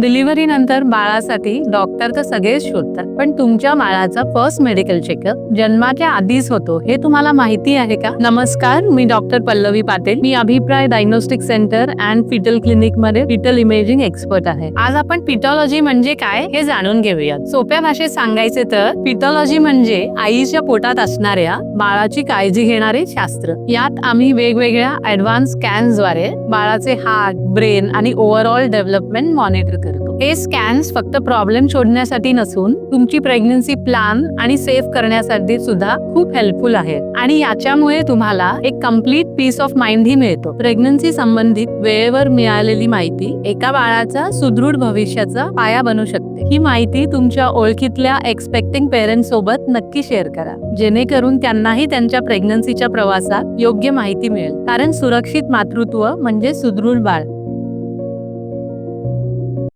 Delivery नंतर बाळासाठी doctor तर सगळेच शोधतात, पण तुमच्या बाळाचा फर्स्ट मेडिकल चेकअप जन्माच्या आधीच होतो हे तुम्हाला माहिती आहे का? नमस्कार, मी डॉक्टर पल्लवी पाटील. मी Abhipray diagnostic centre and fetal clinic मध्ये फिटल इमेजिंग एक्सपर्ट आहे. आज आपण फिटॉलॉजी म्हणजे काय हे जाणून घेऊयात. सोप्या भाषेत सांगायचे तर फिटॉलॉजी म्हणजे आईच्या पोटात असणाऱ्या बाळाची काळजी घेणारे शास्त्र. यात आम्ही वेगवेगळ्या ऍडव्हान्स स्कॅन्सद्वारे बाळाचे हार्ट, ब्रेन आणि ओव्हरऑल डेव्हलपमेंट मॉनिटर करतो. हे स्कॅन्स फक्त प्रॉब्लेम शोधण्यासाठी नसून तुमची प्रेग्नन्सी प्लॅन आणि सेव्ह करण्यासाठी सुद्धा खूप हेल्पफुल आहे. आणि याच्यामुळे तुम्हाला एक कम्प्लीट पीस ऑफ माइंड ही मिळतो. प्रेग्नन्सी संबंधित वेळेवर मिळालेली माहिती एका बाळाचा सुदृढ भविष्याचा पाया बनू शकते. ही माहिती तुमच्या ओळखीतल्या एक्सपेक्टिंग पेरेंट्स सोबत नक्की शेअर करा, जेणेकरून त्यांनाही त्यांच्या प्रेग्नन्सीच्या प्रवासात योग्य माहिती मिळेल. कारण सुरक्षित मातृत्व म्हणजे सुदृढ बाळ.